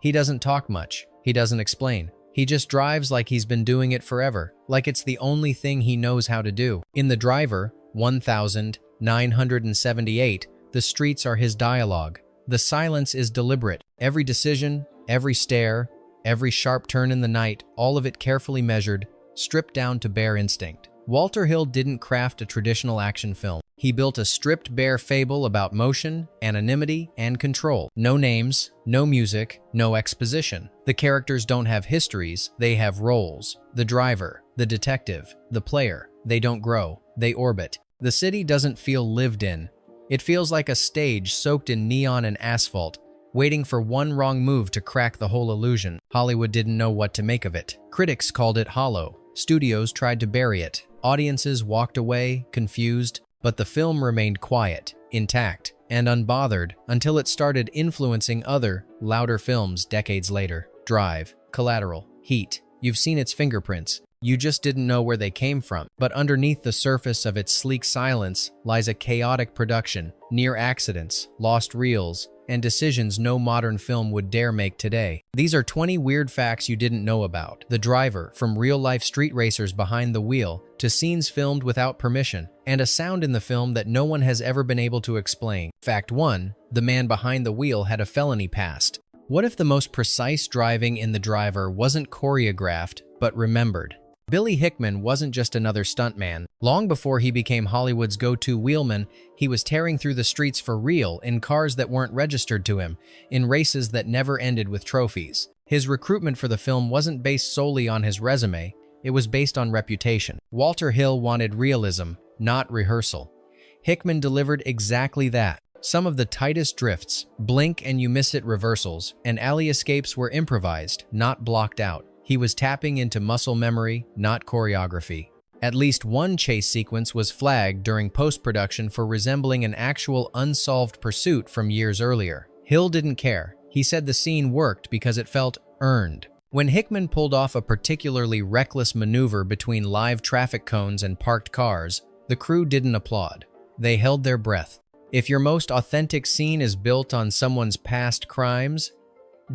He doesn't talk much. He doesn't explain. He just drives like he's been doing it forever, like it's the only thing he knows how to do. In The Driver, 1978, the streets are his dialogue. The silence is deliberate. Every decision, every stare, every sharp turn in the night, all of it carefully measured, stripped down to bare instinct. Walter Hill didn't craft a traditional action film. He built a stripped bare fable about motion, anonymity, and control. No names, no music, no exposition. The characters don't have histories, they have roles. The driver, the detective, the player. They don't grow, they orbit. The city doesn't feel lived in. It feels like a stage soaked in neon and asphalt, waiting for one wrong move to crack the whole illusion. Hollywood didn't know what to make of it. Critics called it hollow. Studios tried to bury it. Audiences walked away, confused, but the film remained quiet, intact, and unbothered until it started influencing other, louder films decades later. Drive, Collateral, Heat. You've seen its fingerprints. You just didn't know where they came from. But underneath the surface of its sleek silence lies a chaotic production, near accidents, lost reels, and decisions no modern film would dare make today. These are 20 weird facts you didn't know about. The Driver, from real-life street racers behind the wheel to scenes filmed without permission, and a sound in the film that no one has ever been able to explain. Fact 1. The man behind the wheel had a felony past. What if the most precise driving in The Driver wasn't choreographed, but remembered? Billy Hickman wasn't just another stuntman. Long before he became Hollywood's go-to wheelman, he was tearing through the streets for real in cars that weren't registered to him, in races that never ended with trophies. His recruitment for the film wasn't based solely on his resume, it was based on reputation. Walter Hill wanted realism, not rehearsal. Hickman delivered exactly that. Some of the tightest drifts, blink and you miss it reversals, and alley escapes were improvised, not blocked out. He was tapping into muscle memory, not choreography. At least one chase sequence was flagged during post-production for resembling an actual unsolved pursuit from years earlier. Hill didn't care. He said the scene worked because it felt earned. When Hickman pulled off a particularly reckless maneuver between live traffic cones and parked cars, the crew didn't applaud. They held their breath. If your most authentic scene is built on someone's past crimes,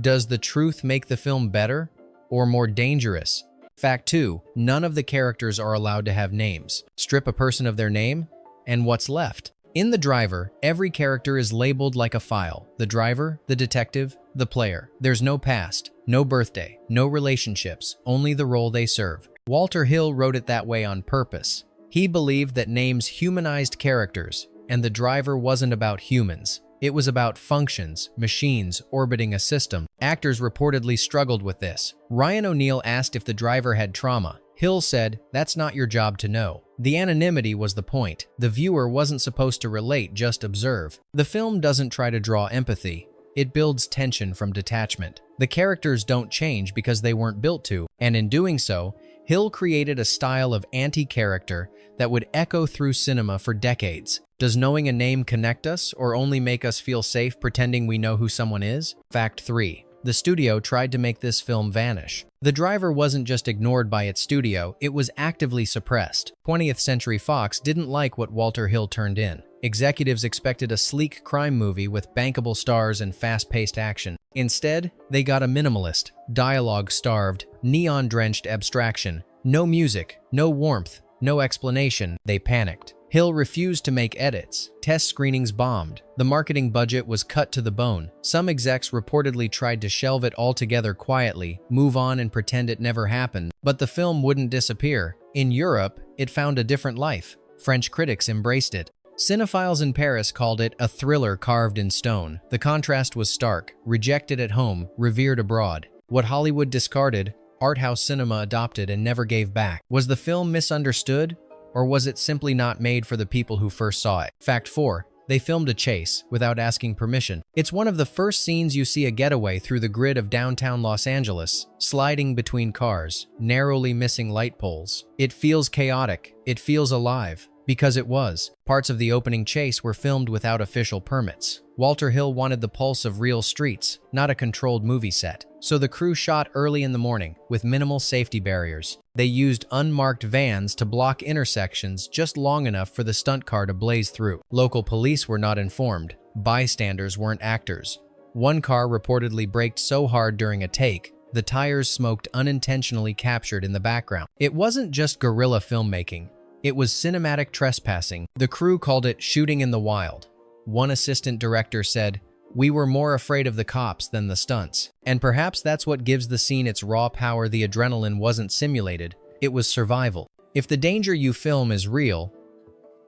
does the truth make the film better or more dangerous? Fact 2. None of the characters are allowed to have names. Strip a person of their name, and what's left? In The Driver, every character is labeled like a file. The driver, the detective, the player. There's no past, no birthday, no relationships, only the role they serve. Walter Hill wrote it that way on purpose. He believed that names humanized characters, and The Driver wasn't about humans. It was about functions, machines orbiting a system. Actors reportedly struggled with this. Ryan O'Neal asked if the driver had trauma. Hill said, "That's not your job to know." The anonymity was the point. The viewer wasn't supposed to relate, just observe. The film doesn't try to draw empathy. It builds tension from detachment. The characters don't change because they weren't built to, and in doing so, Hill created a style of anti-character that would echo through cinema for decades. Does knowing a name connect us or only make us feel safe pretending we know who someone is? Fact 3. The studio tried to make this film vanish. The Driver wasn't just ignored by its studio, it was actively suppressed. 20th Century Fox didn't like what Walter Hill turned in. Executives expected a sleek crime movie with bankable stars and fast-paced action. Instead, they got a minimalist, dialogue-starved, neon-drenched abstraction. No music, no warmth, no explanation. They panicked. Hill refused to make edits. Test screenings bombed. The marketing budget was cut to the bone. Some execs reportedly tried to shelve it altogether quietly, move on and pretend it never happened. But the film wouldn't disappear. In Europe, it found a different life. French critics embraced it. Cinephiles in Paris called it a thriller carved in stone. The contrast was stark. Rejected at home, revered abroad. What Hollywood discarded, art house cinema adopted and never gave back. Was the film misunderstood? Or was it simply not made for the people who first saw it? Fact 4. They filmed a chase without asking permission. It's one of the first scenes you see a getaway through the grid of downtown Los Angeles, sliding between cars, narrowly missing light poles. It feels chaotic. It feels alive. Because it was. Parts of the opening chase were filmed without official permits. Walter Hill wanted the pulse of real streets, not a controlled movie set. So the crew shot early in the morning, with minimal safety barriers. They used unmarked vans to block intersections just long enough for the stunt car to blaze through. Local police were not informed. Bystanders weren't actors. One car reportedly braked so hard during a take, the tires smoked unintentionally captured in the background. It wasn't just guerrilla filmmaking. It was cinematic trespassing. The crew called it shooting in the wild. One assistant director said, "We were more afraid of the cops than the stunts." And perhaps that's what gives the scene its raw power. The adrenaline wasn't simulated, it was survival. If the danger you film is real,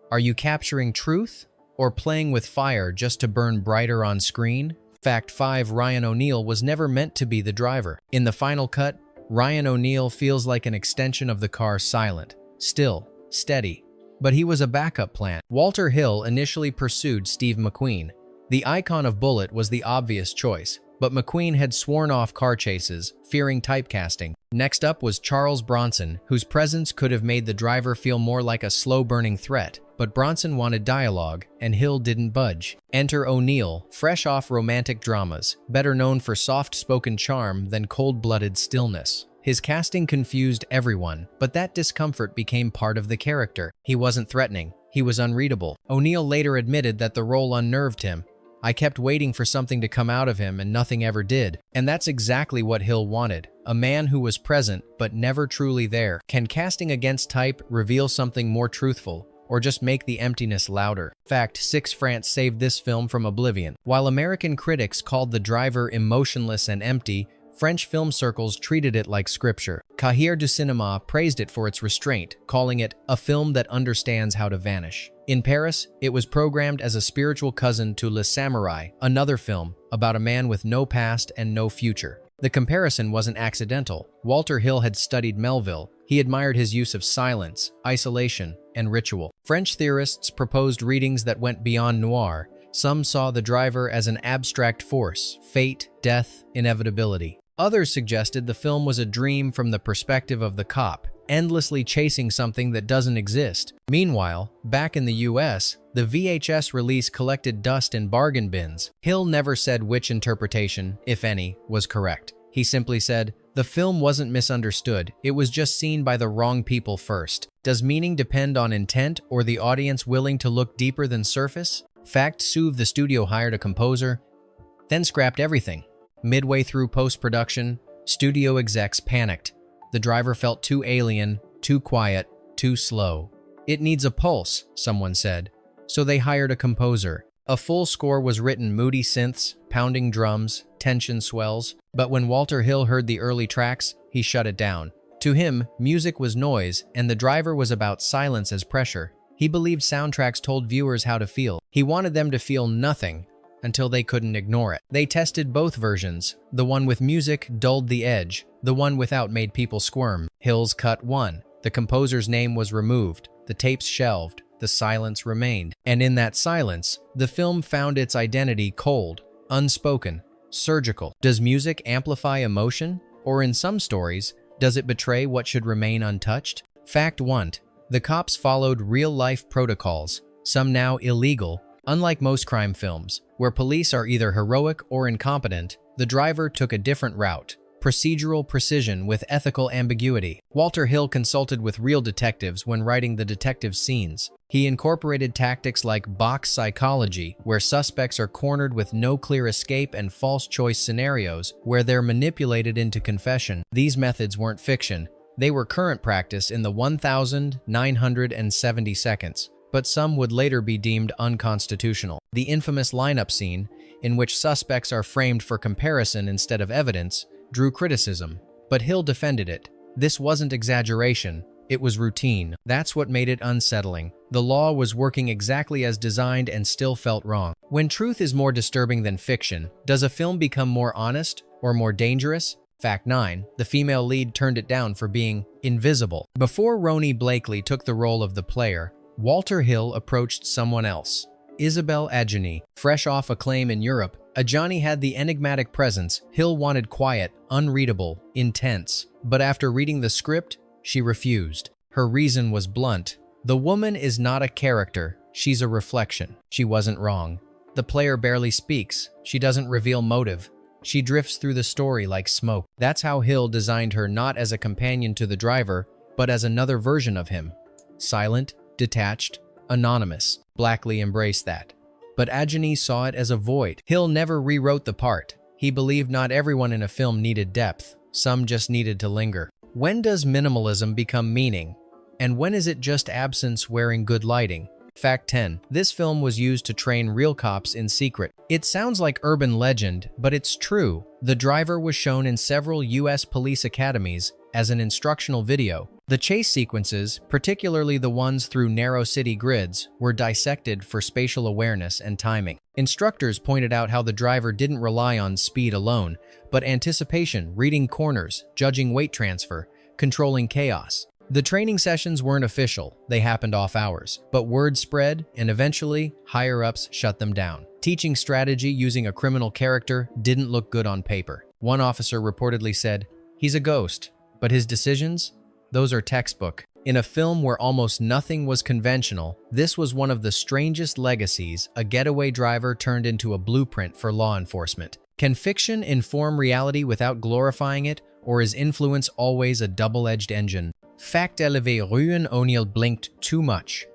are you capturing truth or playing with fire just to burn brighter on screen? Fact 5. Ryan O'Neal was never meant to be the driver. In the final cut, Ryan O'Neal feels like an extension of the car, silent, still, steady. But he was a backup plan. Walter Hill initially pursued Steve McQueen. The icon of Bullet was the obvious choice, but McQueen had sworn off car chases, fearing typecasting. Next up was Charles Bronson, whose presence could have made the driver feel more like a slow-burning threat. But Bronson wanted dialogue, and Hill didn't budge. Enter O'Neal, fresh off romantic dramas, better known for soft-spoken charm than cold-blooded stillness. His casting confused everyone, but that discomfort became part of the character. He wasn't threatening, he was unreadable. O'Neal later admitted that the role unnerved him. "I kept waiting for something to come out of him and nothing ever did." And that's exactly what Hill wanted, a man who was present but never truly there. Can casting against type reveal something more truthful, or just make the emptiness louder? Fact 6. France saved this film from oblivion. While American critics called the driver emotionless and empty, French film circles treated it like scripture. Cahiers du Cinéma praised it for its restraint, calling it a film that understands how to vanish. In Paris, it was programmed as a spiritual cousin to Le Samouraï, another film about a man with no past and no future. The comparison wasn't accidental. Walter Hill had studied Melville. He admired his use of silence, isolation, and ritual. French theorists proposed readings that went beyond noir. Some saw the driver as an abstract force, fate, death, inevitability. Others suggested the film was a dream from the perspective of the cop, endlessly chasing something that doesn't exist. Meanwhile, back in the US, the VHS release collected dust in bargain bins. Hill never said which interpretation, if any, was correct. He simply said, "The film wasn't misunderstood, it was just seen by the wrong people first." Does meaning depend on intent or the audience willing to look deeper than surface? Fact 7. The studio hired a composer, then scrapped everything. Midway through post-production, studio execs panicked. The driver felt too alien, too quiet, too slow. "It needs a pulse," someone said. So they hired a composer. A full score was written, moody synths, pounding drums, tension swells. But when Walter Hill heard the early tracks, he shut it down. To him, music was noise, and the driver was about silence as pressure. He believed soundtracks told viewers how to feel. He wanted them to feel nothing until they couldn't ignore it. They tested both versions. The one with music dulled the edge. The one without made people squirm. Hill's cut won. The composer's name was removed. The tapes shelved. The silence remained. And in that silence, the film found its identity: cold, unspoken, surgical. Does music amplify emotion? Or in some stories, does it betray what should remain untouched? Fact 1. The cops followed real-life protocols, some now illegal. Unlike most crime films, where police are either heroic or incompetent, the driver took a different route: procedural precision with ethical ambiguity. Walter Hill consulted with real detectives when writing the detective scenes. He incorporated tactics like box psychology, where suspects are cornered with no clear escape, and false choice scenarios, where they're manipulated into confession. These methods weren't fiction. They were current practice in the 1970 seconds, but some would later be deemed unconstitutional. The infamous lineup scene, in which suspects are framed for comparison instead of evidence, drew criticism, but Hill defended it. This wasn't exaggeration, it was routine. That's what made it unsettling. The law was working exactly as designed and still felt wrong. When truth is more disturbing than fiction, does a film become more honest or more dangerous? Fact 9. The female lead turned it down for being invisible. Before Roni Blakely took the role of the player, Walter Hill approached someone else, Isabelle Adjani. Fresh off acclaim in Europe, Adjani had the enigmatic presence Hill wanted: quiet, unreadable, intense. But after reading the script, she refused. Her reason was blunt. "The woman is not a character, she's a reflection." She wasn't wrong. The player barely speaks. She doesn't reveal motive. She drifts through the story like smoke. That's how Hill designed her, not as a companion to the driver, but as another version of him. Silent, detached, anonymous. Blackley embraced that. but Ajani saw it as a void. Hill never rewrote the part. He believed not everyone in a film needed depth. Some just needed to linger. When does minimalism become meaning? And when is it just absence wearing good lighting? Fact 10. This film was used to train real cops in secret. It sounds like urban legend, but it's true. The driver was shown in several US police academies as an instructional video. The chase sequences, particularly the ones through narrow city grids, were dissected for spatial awareness and timing. Instructors pointed out how the driver didn't rely on speed alone, but anticipation, reading corners, judging weight transfer, controlling chaos. The training sessions weren't official, they happened off hours, but word spread and eventually higher-ups shut them down. Teaching strategy using a criminal character didn't look good on paper. One officer reportedly said, "He's a ghost, but his decisions? Those are textbook." In a film where almost nothing was conventional, this was one of the strangest legacies. A getaway driver turned into a blueprint for law enforcement. Can fiction inform reality without glorifying it, or is influence always a double-edged engine? Fact élevé. Ruin O'Neill blinked too much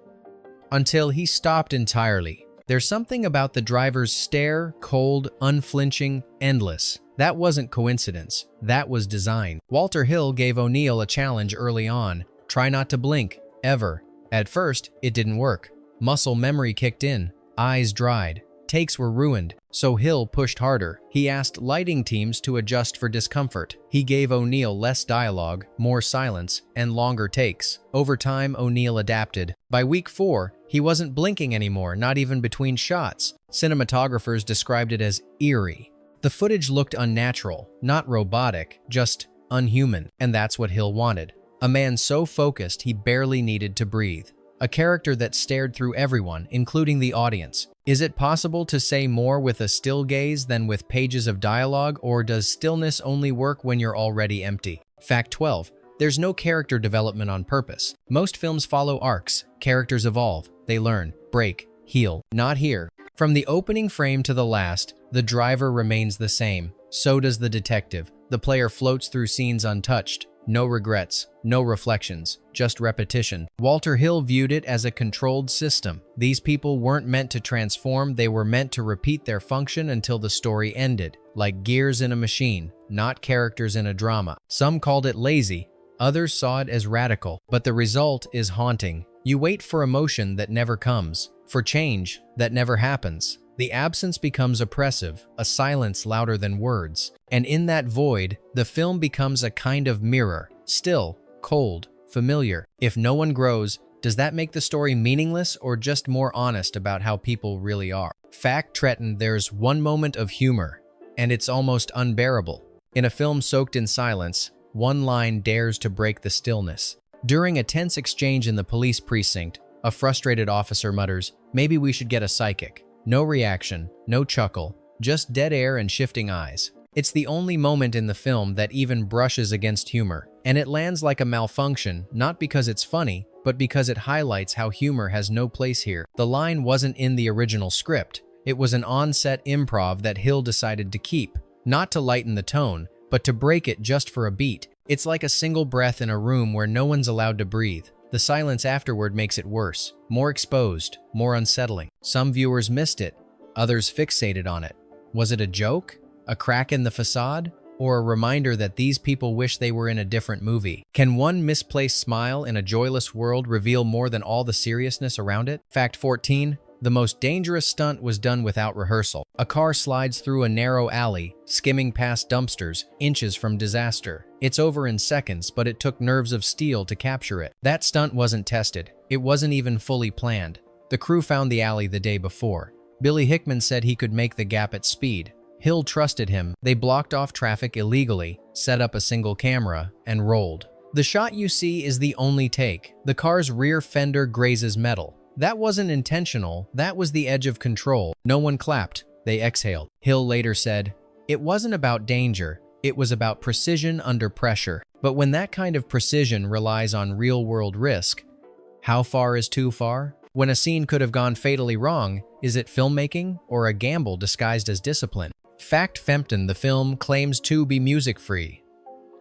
until he stopped entirely. There's something about the driver's stare, cold, unflinching, endless. That wasn't coincidence. That was design. Walter Hill gave O'Neill a challenge early on. Try not to blink, ever. At first, it didn't work. Muscle memory kicked in. Eyes dried. Takes were ruined. So Hill pushed harder. He asked lighting teams to adjust for discomfort. He gave O'Neill less dialogue, more silence, and longer takes. Over time, O'Neill adapted. By week 4, he wasn't blinking anymore, not even between shots. Cinematographers described it as eerie. The footage looked unnatural, not robotic, just unhuman. And that's what Hill wanted. A man so focused he barely needed to breathe. A character that stared through everyone, including the audience. Is it possible to say more with a still gaze than with pages of dialogue, or does stillness only work when you're already empty? Fact 12. There's no character development on purpose. Most films follow arcs. Characters evolve. They learn, break, heal. Not here. From the opening frame to the last, the driver remains the same. So does the detective. The player floats through scenes untouched. No regrets, no reflections, just repetition. Walter Hill viewed it as a controlled system. These people weren't meant to transform, they were meant to repeat their function until the story ended, like gears in a machine, not characters in a drama. Some called it lazy, others saw it as radical, but the result is haunting. You wait for emotion that never comes, for change that never happens. The absence becomes oppressive, a silence louder than words. And in that void, the film becomes a kind of mirror, still, cold, familiar. If no one grows, does that make the story meaningless or just more honest about how people really are? Fact Tretton, there's one moment of humor, and it's almost unbearable. In a film soaked in silence, one line dares to break the stillness. During a tense exchange in the police precinct, a frustrated officer mutters, "Maybe we should get a psychic." No reaction, no chuckle, just dead air and shifting eyes. It's the only moment in the film that even brushes against humor, and it lands like a malfunction, not because it's funny, but because it highlights how humor has no place here. The line wasn't in the original script. It was an on-set improv that Hill decided to keep, not to lighten the tone, but to break it just for a beat. It's like a single breath in a room where no one's allowed to breathe. The silence afterward makes it worse, more exposed, more unsettling. Some viewers missed it, others fixated on it. Was it a joke? A crack in the facade? Or a reminder that these people wish they were in a different movie? Can one misplaced smile in a joyless world reveal more than all the seriousness around it? Fact 14. The most dangerous stunt was done without rehearsal. A car slides through a narrow alley, skimming past dumpsters, inches from disaster. It's over in seconds, but it took nerves of steel to capture it. That stunt wasn't tested. It wasn't even fully planned. The crew found the alley the day before. Billy Hickman said he could make the gap at speed. Hill trusted him. They blocked off traffic illegally, set up a single camera, and rolled. The shot you see is the only take. The car's rear fender grazes metal. That wasn't intentional, that was the edge of control. No one clapped, they exhaled. Hill later said, "It wasn't about danger, it was about precision under pressure." But when that kind of precision relies on real-world risk, how far is too far? When a scene could have gone fatally wrong, is it filmmaking or a gamble disguised as discipline? Fact Fempton, the film claims to be music-free,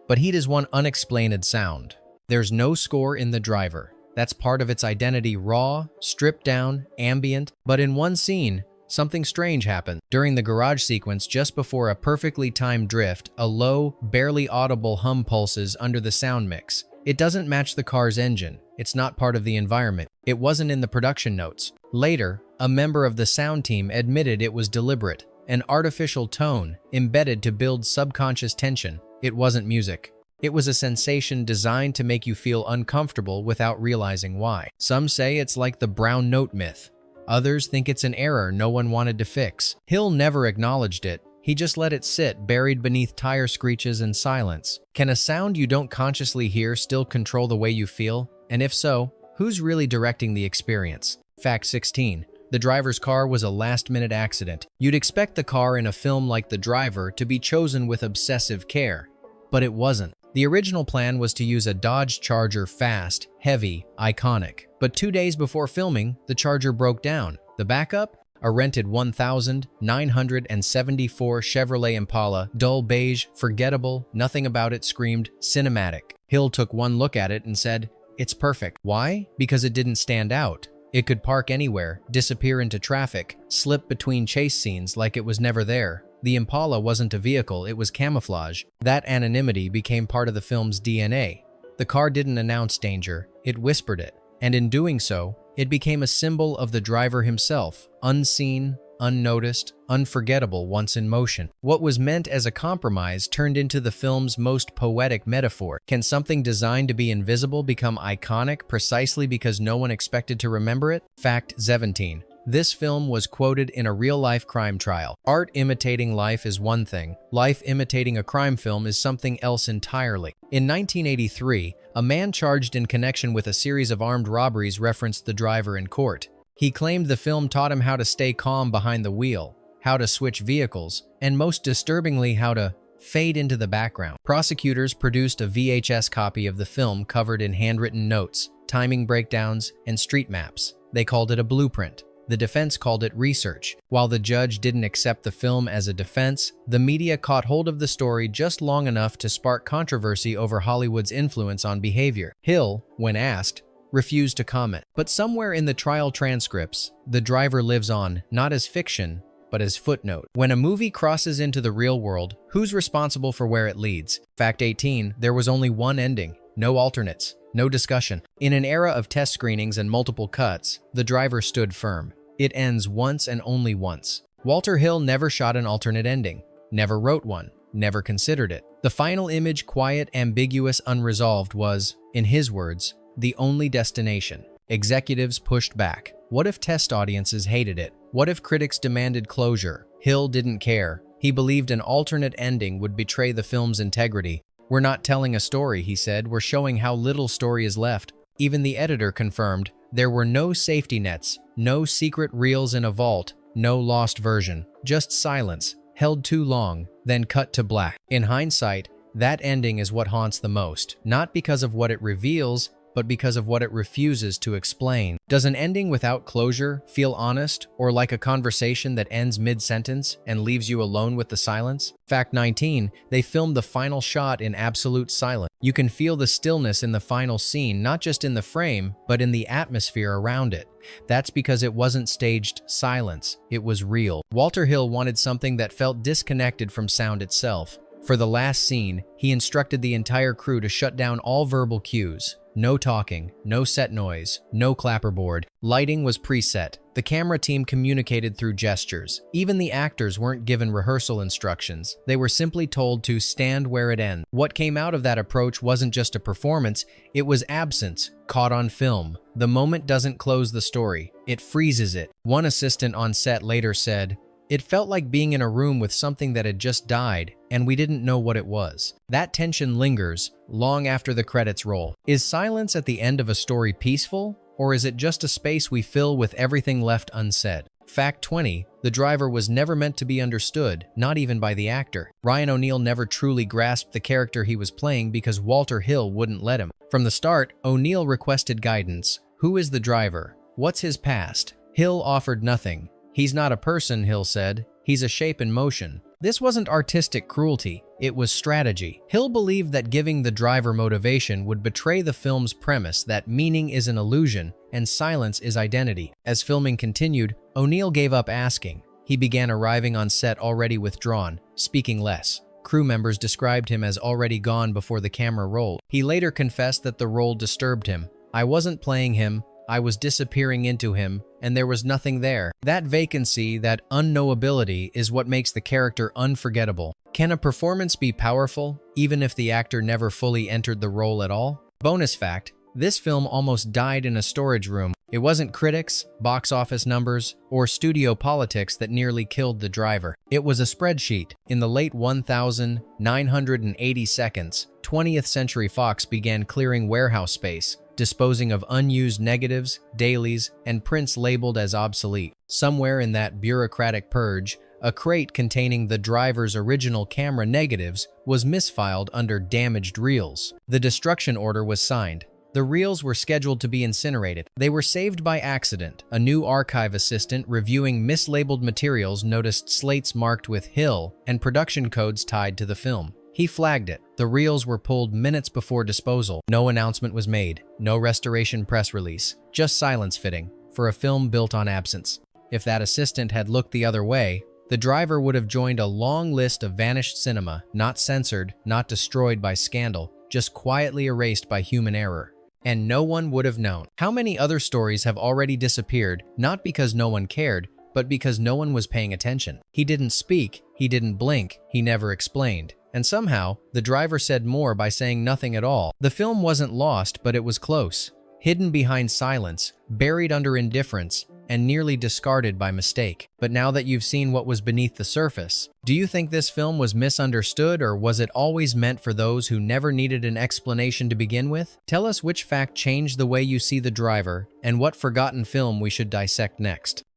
but heat is one unexplained sound. There's no score in The Driver. That's part of its identity, raw, stripped down, ambient. But in one scene, something strange happened. During the garage sequence just before a perfectly timed drift, a low, barely audible hum pulses under the sound mix. It doesn't match the car's engine. It's not part of the environment. It wasn't in the production notes. Later, a member of the sound team admitted it was deliberate, an artificial tone embedded to build subconscious tension. It wasn't music. It was a sensation designed to make you feel uncomfortable without realizing why. Some say it's like the brown note myth. Others think it's an error no one wanted to fix. Hill never acknowledged it. He just let it sit, buried beneath tire screeches and silence. Can a sound you don't consciously hear still control the way you feel? And if so, who's really directing the experience? Fact 16. The driver's car was a last-minute accident. You'd expect the car in a film like The Driver to be chosen with obsessive care, but it wasn't. The original plan was to use a Dodge Charger, fast, heavy, iconic. But 2 days before filming, the Charger broke down. The backup? A rented 1974 Chevrolet Impala, dull beige, forgettable, nothing about it screamed cinematic. Hill took one look at it and said, "It's perfect." Why? Because it didn't stand out. It could park anywhere, disappear into traffic, slip between chase scenes like it was never there. The Impala wasn't a vehicle, it was camouflage. That anonymity became part of the film's DNA. The car didn't announce danger, it whispered it. And in doing so, it became a symbol of the driver himself, unseen, unnoticed, unforgettable once in motion. What was meant as a compromise turned into the film's most poetic metaphor. Can something designed to be invisible become iconic precisely because no one expected to remember it? Fact 17. This film was quoted in a real-life crime trial. Art imitating life is one thing. Life imitating a crime film is something else entirely. In 1983, a man charged in connection with a series of armed robberies referenced The Driver in court. He claimed the film taught him how to stay calm behind the wheel, how to switch vehicles, and most disturbingly, how to fade into the background. Prosecutors produced a VHS copy of the film covered in handwritten notes, timing breakdowns, and street maps. They called it a blueprint. The defense called it research. While the judge didn't accept the film as a defense, the media caught hold of the story just long enough to spark controversy over Hollywood's influence on behavior. Hill, when asked, refused to comment. But somewhere in the trial transcripts, The Driver lives on, not as fiction, but as footnote. When a movie crosses into the real world, who's responsible for where it leads? Fact 18, there was only one ending, no alternates. No discussion. In an era of test screenings and multiple cuts, The Driver stood firm. It ends once and only once. Walter Hill never shot an alternate ending, never wrote one, never considered it. The final image, quiet, ambiguous, unresolved, was, in his words, the only destination. Executives pushed back. What if test audiences hated it? What if critics demanded closure? Hill didn't care. He believed an alternate ending would betray the film's integrity. "We're not telling a story," he said. "We're showing how little story is left." Even the editor confirmed there were no safety nets, no secret reels in a vault, no lost version, just silence, held too long, then cut to black. In hindsight, that ending is what haunts the most, not because of what it reveals, but because of what it refuses to explain. Does an ending without closure feel honest, or like a conversation that ends mid-sentence and leaves you alone with the silence? Fact 19, they filmed the final shot in absolute silence. You can feel the stillness in the final scene, not just in the frame, but in the atmosphere around it. That's because it wasn't staged silence, it was real. Walter Hill wanted something that felt disconnected from sound itself. For the last scene, he instructed the entire crew to shut down all verbal cues. No talking, no set noise, no clapperboard. Lighting was preset. The camera team communicated through gestures. Even the actors weren't given rehearsal instructions. They were simply told to stand where it ends. What came out of that approach wasn't just a performance, it was absence, caught on film. The moment doesn't close the story, it freezes it. One assistant on set later said, "It felt like being in a room with something that had just died, and we didn't know what it was." That tension lingers long after the credits roll. Is silence at the end of a story peaceful, or is it just a space we fill with everything left unsaid? Fact 20, The Driver was never meant to be understood, not even by the actor. Ryan O'Neal never truly grasped the character he was playing because Walter Hill wouldn't let him. From the start, O'Neal requested guidance. Who is the driver? What's his past? Hill offered nothing. "He's not a person," Hill said. "He's a shape in motion." This wasn't artistic cruelty, it was strategy. Hill believed that giving the driver motivation would betray the film's premise that meaning is an illusion, and silence is identity. As filming continued, O'Neill gave up asking. He began arriving on set already withdrawn, speaking less. Crew members described him as already gone before the camera rolled. He later confessed that the role disturbed him. "I wasn't playing him, I was disappearing into him, and there was nothing there." That vacancy, that unknowability, is what makes the character unforgettable. Can a performance be powerful, even if the actor never fully entered the role at all? Bonus fact, this film almost died in a storage room. It wasn't critics, box office numbers, or studio politics that nearly killed the driver. It was a spreadsheet. In the late 1980 seconds, 20th Century Fox began clearing warehouse space, disposing of unused negatives, dailies, and prints labeled as obsolete. Somewhere in that bureaucratic purge, a crate containing the driver's original camera negatives was misfiled under damaged reels. The destruction order was signed. The reels were scheduled to be incinerated. They were saved by accident. A new archive assistant reviewing mislabeled materials noticed slates marked with Hill and production codes tied to the film. He flagged it. The reels were pulled minutes before disposal. No announcement was made, no restoration press release, just silence fitting for a film built on absence. If that assistant had looked the other way, the driver would have joined a long list of vanished cinema, not censored, not destroyed by scandal, just quietly erased by human error. And no one would have known. How many other stories have already disappeared, not because no one cared, but because no one was paying attention? He didn't speak, he didn't blink, he never explained. And somehow, the driver said more by saying nothing at all. The film wasn't lost, but it was close. Hidden behind silence, buried under indifference, and nearly discarded by mistake. But now that you've seen what was beneath the surface, do you think this film was misunderstood, or was it always meant for those who never needed an explanation to begin with? Tell us which fact changed the way you see the driver, and what forgotten film we should dissect next.